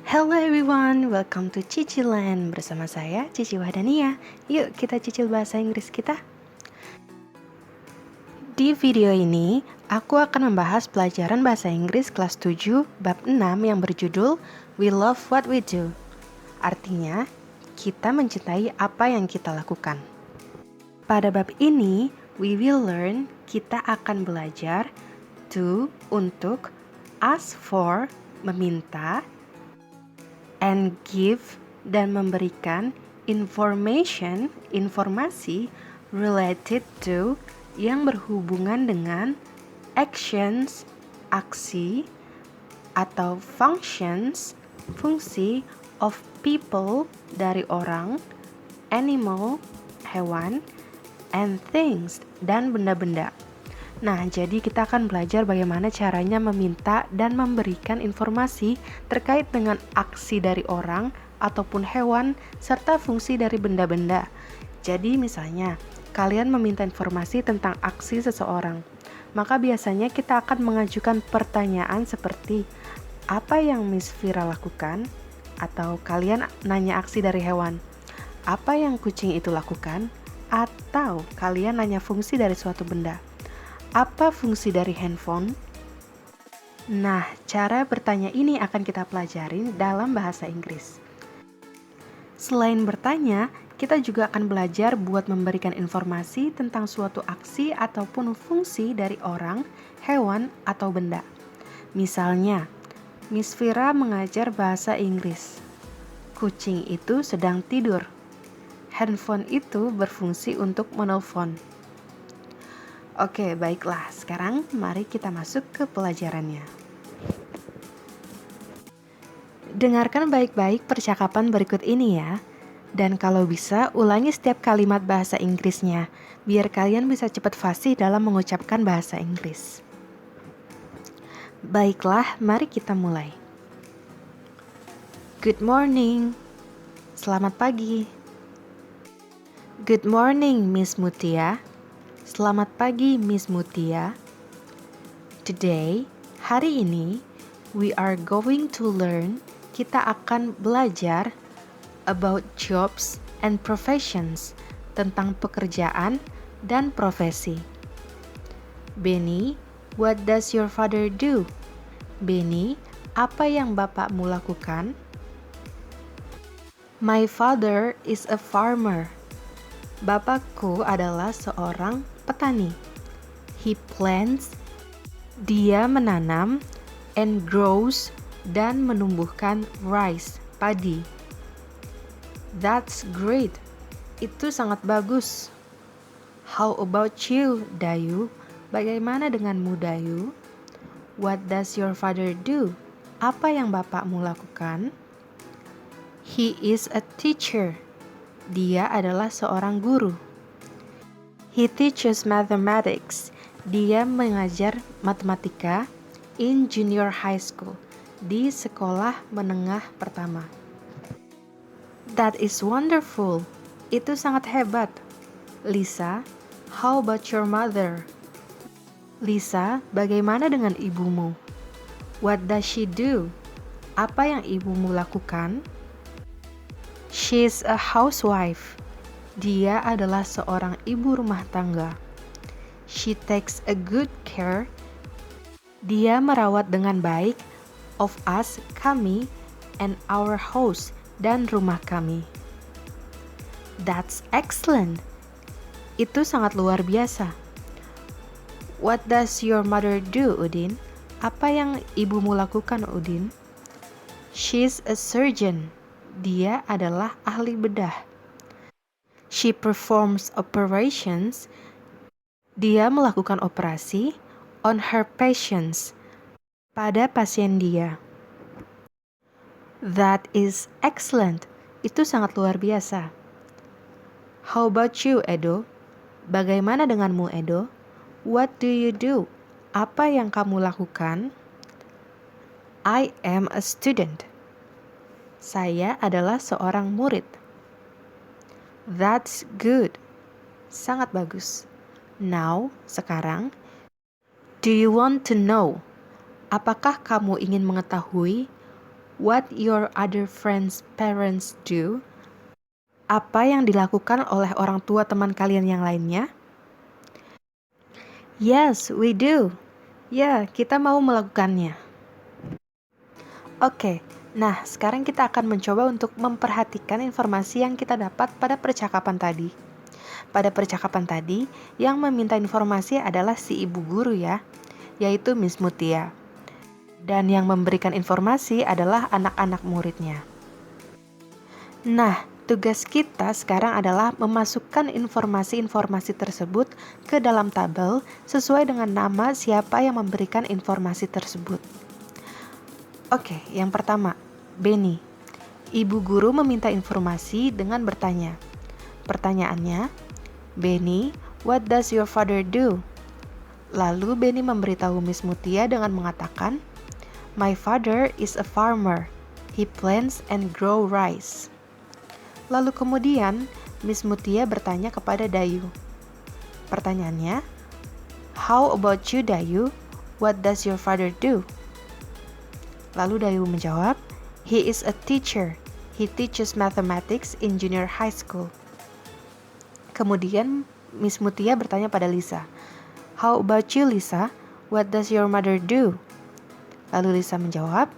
Hello everyone, welcome to Cicilan. Bersama saya, Cici Wahdania. Yuk kita cicil bahasa Inggris kita. Di video ini, aku akan membahas pelajaran bahasa Inggris kelas 7 bab 6 yang berjudul We Love What We Do. Artinya, kita mencintai apa yang kita lakukan. Pada bab ini, we will learn, kita akan belajar to, untuk, ask for, meminta, and give, dan memberikan information, informasi related to, yang berhubungan dengan actions, aksi, atau functions, fungsi of people, dari orang, animal, hewan, and things, dan benda-benda. Nah, jadi kita akan belajar bagaimana caranya meminta dan memberikan informasi terkait dengan aksi dari orang ataupun hewan serta fungsi dari benda-benda. Jadi misalnya, kalian meminta informasi tentang aksi seseorang. Maka biasanya kita akan mengajukan pertanyaan seperti, apa yang Miss Vira lakukan? Atau kalian nanya aksi dari hewan, apa yang kucing itu lakukan? Atau kalian nanya fungsi dari suatu benda, apa fungsi dari handphone? Nah, cara bertanya ini akan kita pelajarin dalam bahasa Inggris. Selain bertanya, kita juga akan belajar buat memberikan informasi tentang suatu aksi ataupun fungsi dari orang, hewan, atau benda. Misalnya, Miss Vira mengajar bahasa Inggris. Kucing itu sedang tidur. Handphone itu berfungsi untuk menelpon. Oke, baiklah. Sekarang mari kita masuk ke pelajarannya. Dengarkan baik-baik percakapan berikut ini ya. Dan kalau bisa, ulangi setiap kalimat bahasa Inggrisnya, biar kalian bisa cepat fasih dalam mengucapkan bahasa Inggris. Baiklah, mari kita mulai. Good morning. Selamat pagi. Good morning, Miss Mutia. Selamat pagi, Miss Mutia. Today, hari ini, we are going to learn, kita akan belajar about jobs and professions, tentang pekerjaan dan profesi. Benny, what does your father do? Benny, apa yang bapakmu lakukan? My father is a farmer. Bapakku adalah seorang petani. He plants, dia menanam, and grows, dan menumbuhkan rice, padi. That's great. Itu sangat bagus. How about you, Dayu? Bagaimana denganmu, Dayu? What does your father do? Apa yang bapakmu lakukan? He is a teacher. Dia adalah seorang guru. He teaches mathematics. Dia mengajar matematika in junior high school, di sekolah menengah pertama. That is wonderful. Itu sangat hebat. Lisa, how about your mother? Lisa, bagaimana dengan ibumu? What does she do? Apa yang ibumu lakukan? She's a housewife. Dia adalah seorang ibu rumah tangga. She takes a good care. Dia merawat dengan baik of us, kami, and our house, dan rumah kami. That's excellent. Itu sangat luar biasa. What does your mother do, Udin? Apa yang ibumu lakukan, Udin? She's a surgeon. Dia adalah ahli bedah. She performs operations. Dia melakukan operasi on her patients, pada pasien dia. That is excellent. Itu sangat luar biasa. How about you, Edo? Bagaimana denganmu, Edo? What do you do? Apa yang kamu lakukan? I am a student. Saya adalah seorang murid. That's good. Sangat bagus. Now, sekarang, do you want to know? Apakah kamu ingin mengetahui What your other friends' parents do? Apa yang dilakukan oleh orang tua teman kalian yang lainnya? Yes, we do. Ya, kita mau melakukannya. Oke, nah sekarang kita akan mencoba untuk memperhatikan informasi yang kita dapat pada percakapan tadi. Pada percakapan tadi, yang meminta informasi adalah si ibu guru ya, yaitu Miss Mutia. Dan yang memberikan informasi adalah anak-anak muridnya. Nah, tugas kita sekarang adalah memasukkan informasi-informasi tersebut ke dalam tabel sesuai dengan nama siapa yang memberikan informasi tersebut. Oke, yang pertama, Benny. Ibu guru meminta informasi dengan bertanya. Pertanyaannya, Benny, what does your father do? Lalu Benny memberitahu Miss Mutia dengan mengatakan, my father is a farmer. He plants and grow rice. Lalu kemudian Miss Mutia bertanya kepada Dayu. Pertanyaannya, how about you Dayu? What does your father do? Lalu Dayu menjawab, he is a teacher. He teaches mathematics in junior high school. Kemudian Miss Mutia bertanya pada Lisa, how about you Lisa? What does your mother do? Lalu Lisa menjawab,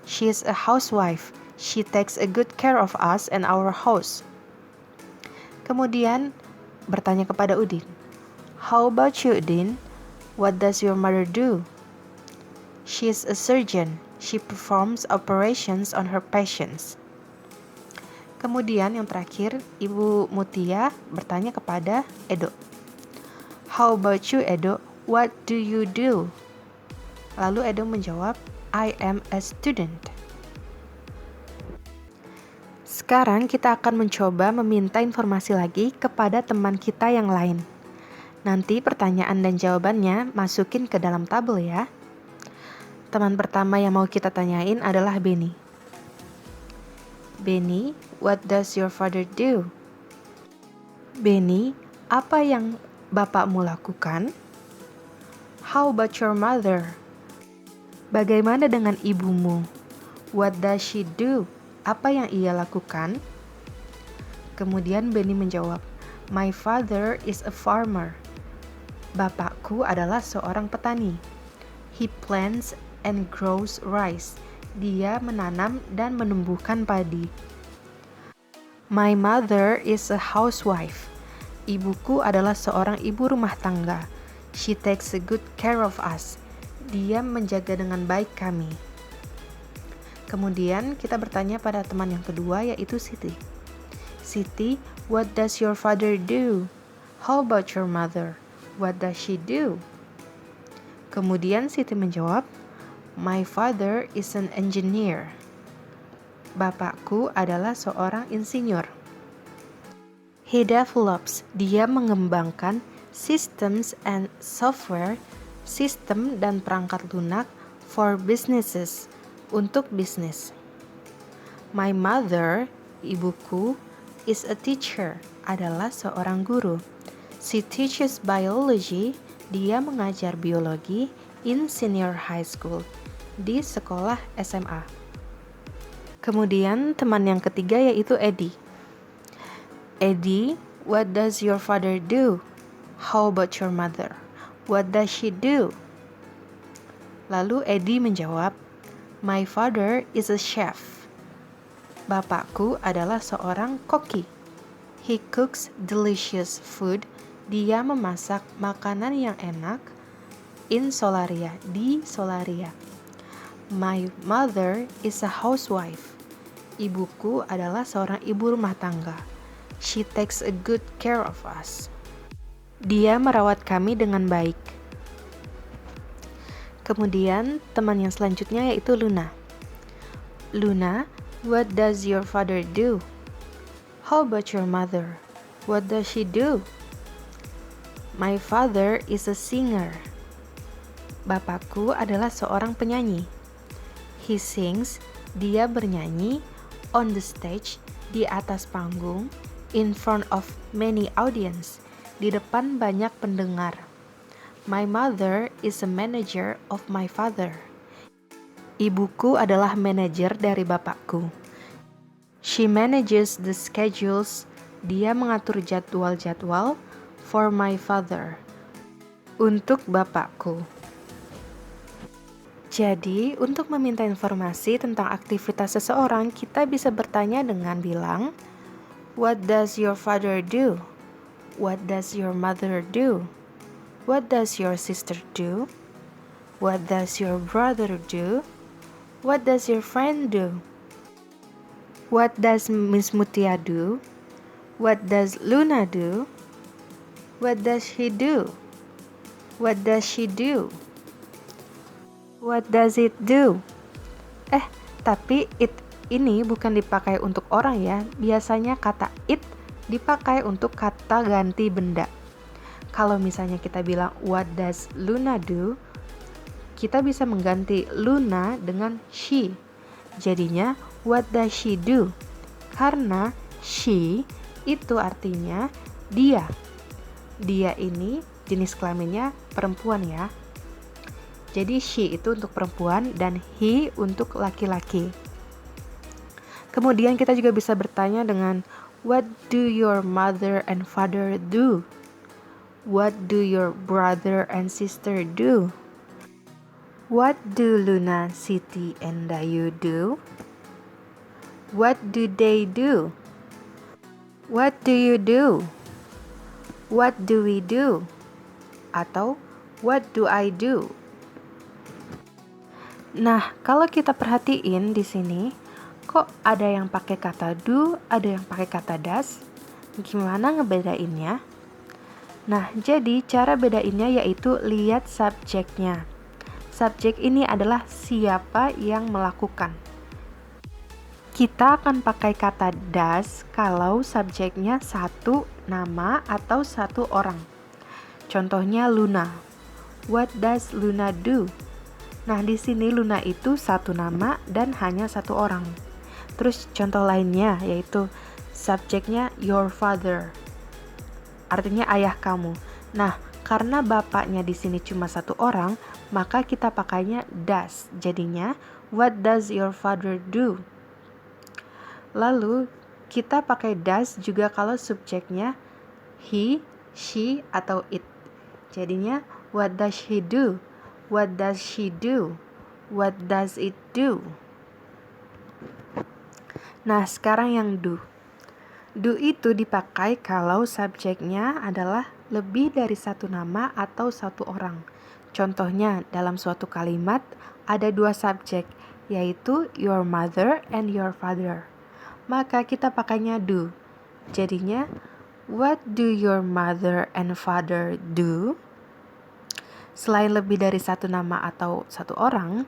she is a housewife. She takes a good care of us and our house. Kemudian bertanya kepada Udin, how about you Udin? What does your mother do? She is a surgeon. She performs operations on her patients. Kemudian yang terakhir, Ibu Mutia bertanya kepada Edo. How about you Edo? What do you do? Lalu Edo menjawab, I am a student. Sekarang kita akan mencoba meminta informasi lagi kepada teman kita yang lain. Nanti pertanyaan dan jawabannya masukin ke dalam tabel ya. Teman pertama yang mau kita tanyain adalah Benny. Benny, what does your father do? Benny, apa yang bapakmu lakukan? How about your mother? Bagaimana dengan ibumu? What does she do? Apa yang ia lakukan? Kemudian Benny menjawab, my father is a farmer. Bapakku adalah seorang petani. He plants and grows rice. Dia menanam dan menumbuhkan padi. My mother is a housewife. Ibuku adalah seorang ibu rumah tangga. She takes a good care of us. Dia menjaga dengan baik kami. Kemudian kita bertanya pada teman yang kedua yaitu Siti. Siti, what does your father do? How about your mother? What does she do? Kemudian Siti menjawab, my father is an engineer. Bapakku adalah seorang insinyur. He develops, dia mengembangkan systems and software, sistem dan perangkat lunak for businesses, untuk bisnis. My mother, ibuku, is a teacher, adalah seorang guru. She teaches biology, dia mengajar biologi in senior high school, di sekolah SMA. Kemudian teman yang ketiga yaitu Eddie. Eddie, what does your father do? How about your mother? What does she do? Lalu Eddie menjawab, my father is a chef. Bapakku adalah seorang koki. He cooks delicious food. Dia memasak makanan yang enak in Solaria, di Solaria. My mother is a housewife. Ibuku adalah seorang ibu rumah tangga. She takes a good care of us. Dia merawat kami dengan baik. Kemudian teman yang selanjutnya yaitu Luna. Luna, what does your father do? How about your mother? What does she do? My father is a singer. Bapakku adalah seorang penyanyi. He sings, dia bernyanyi, on the stage, di atas panggung, in front of many audience, di depan banyak pendengar. My mother is a manager of my father. Ibuku adalah manajer dari bapakku. She manages the schedules. Dia mengatur jadwal-jadwal for my father. Untuk bapakku. Jadi, untuk meminta informasi tentang aktivitas seseorang, kita bisa bertanya dengan bilang, "What does your father do? What does your mother do? What does your sister do? What does your brother do? What does your friend do? What does Miss Mutia do? What does Luna do? What does he do? What does she do? What does it do?" Tapi it ini bukan dipakai untuk orang ya. Biasanya kata it dipakai untuk kata ganti benda. Kalau misalnya kita bilang what does Luna do, kita bisa mengganti Luna dengan she. Jadinya what does she do? Karena she itu artinya dia. Dia ini jenis kelaminnya perempuan ya. Jadi she itu untuk perempuan dan he untuk laki-laki. Kemudian kita juga bisa bertanya dengan what do your mother and father do? What do your brother and sister do? What do Luna, Siti, and Dayu do? What do they do? What do you do? What do we do? Atau what do I do? Nah, kalau kita perhatiin di sini, kok ada yang pakai kata do, ada yang pakai kata does? Gimana ngebedainnya? Nah, jadi cara bedainnya yaitu lihat subjeknya. Subjek ini adalah siapa yang melakukan. Kita akan pakai kata does kalau subjeknya satu nama atau satu orang. Contohnya Luna. What does Luna do? Nah, di sini Luna itu satu nama dan hanya satu orang. Terus contoh lainnya yaitu subjeknya your father. Artinya ayah kamu. Nah, karena bapaknya di sini cuma satu orang, maka kita pakainya does. Jadinya what does your father do? Lalu kita pakai does juga kalau subjeknya he, she, atau it. Jadinya what does he do? What does she do? What does it do? Nah, sekarang yang do. Do itu dipakai kalau subjeknya adalah lebih dari satu nama atau satu orang. Contohnya, dalam suatu kalimat ada dua subjek, yaitu your mother and your father. Maka kita pakainya do. Jadinya, what do your mother and father do? Selain lebih dari satu nama atau satu orang,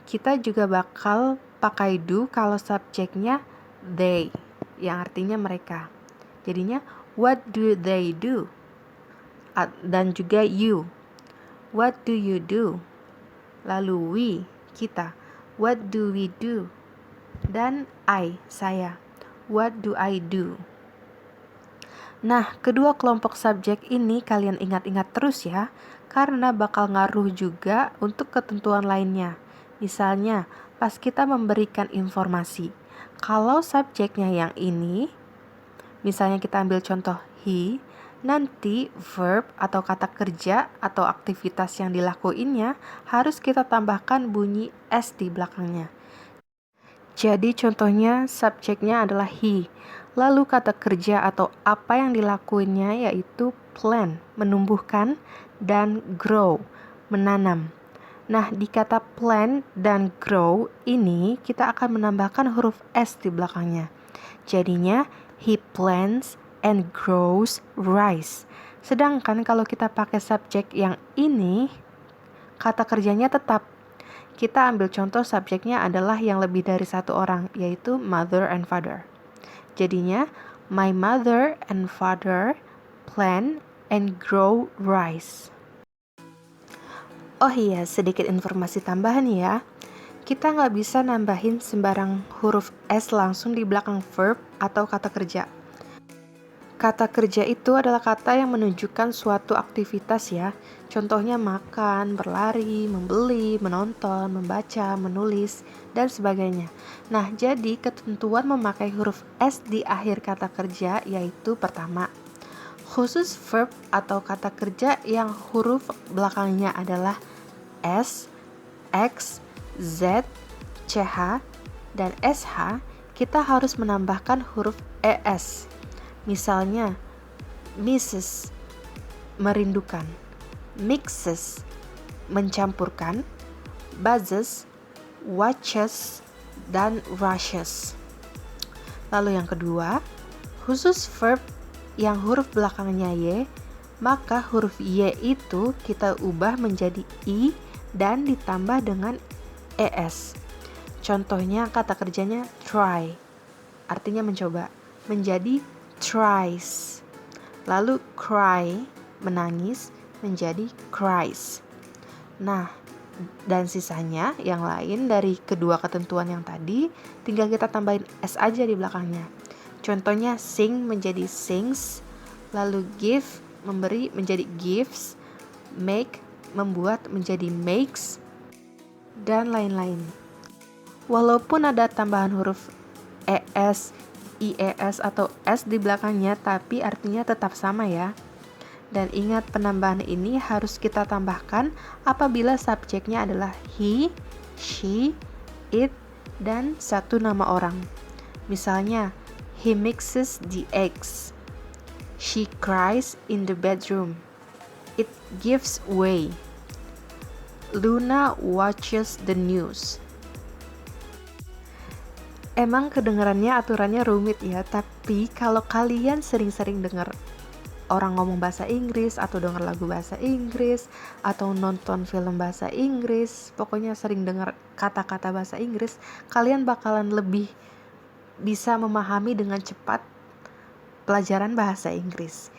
kita juga bakal pakai do kalau subjeknya they, yang artinya mereka. Jadinya, what do they do? Dan juga you. What do you do? Lalu we, kita. What do we do? Dan I, saya. What do I do? Nah, kedua kelompok subjek ini kalian ingat-ingat terus ya, karena bakal ngaruh juga untuk ketentuan lainnya. Misalnya, pas kita memberikan informasi, kalau subjeknya yang ini, misalnya kita ambil contoh he, nanti verb atau kata kerja atau aktivitas yang dilakuinnya harus kita tambahkan bunyi s di belakangnya. Jadi contohnya subjeknya adalah he, lalu kata kerja atau apa yang dilakuinnya yaitu plant, menumbuhkan, dan grow, menanam. Nah, di kata plant dan grow ini kita akan menambahkan huruf S di belakangnya. Jadinya, he plants and grows rice. Sedangkan kalau kita pakai subjek yang ini, kata kerjanya tetap. Kita ambil contoh subjeknya adalah yang lebih dari satu orang, yaitu mother and father. Jadinya, my mother and father plant and grow rice. Oh iya, sedikit informasi tambahan ya. Kita nggak bisa nambahin sembarang huruf S langsung di belakang verb atau kata kerja. Kata kerja itu adalah kata yang menunjukkan suatu aktivitas ya. Contohnya makan, berlari, membeli, menonton, membaca, menulis, dan sebagainya. Nah, jadi ketentuan memakai huruf S di akhir kata kerja yaitu pertama, khusus verb atau kata kerja yang huruf belakangnya adalah S, X, Z, CH, dan SH, kita harus menambahkan huruf ES. Misalnya, misses, merindukan, mixes, mencampurkan, buzzes, watches, dan rushes. Lalu yang kedua, khusus verb yang huruf belakangnya Y, maka huruf Y itu kita ubah menjadi I dan ditambah dengan ES. Contohnya kata kerjanya try, artinya mencoba, menjadi tries. Lalu cry, menangis, menjadi cries. Nah, dan sisanya yang lain dari kedua ketentuan yang tadi tinggal kita tambahin S aja di belakangnya. Contohnya sing menjadi sings, lalu give, memberi menjadi gives, make, membuat menjadi makes, dan lain-lain. Walaupun ada tambahan huruf ES, IES atau S di belakangnya, tapi artinya tetap sama ya. Dan ingat, penambahan ini harus kita tambahkan apabila subjeknya adalah he, she, it, dan satu nama orang. Misalnya, he mixes the eggs. She cries in the bedroom. It gives way. Luna watches the news. Emang kedengarannya aturannya rumit ya, tapi kalau kalian sering-sering dengar orang ngomong bahasa Inggris atau dengar lagu bahasa Inggris atau nonton film bahasa Inggris, pokoknya sering dengar kata-kata bahasa Inggris, kalian bakalan lebih bisa memahami dengan cepat pelajaran bahasa Inggris.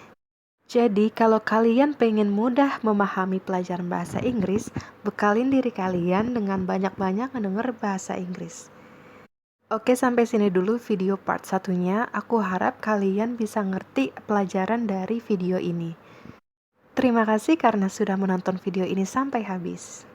Jadi kalau kalian pengen mudah memahami pelajaran bahasa Inggris, bekalin diri kalian dengan banyak-banyak mendengar bahasa Inggris. Oke, sampai sini dulu video part satunya. Aku harap kalian bisa ngerti pelajaran dari video ini. Terima kasih karena sudah menonton video ini sampai habis.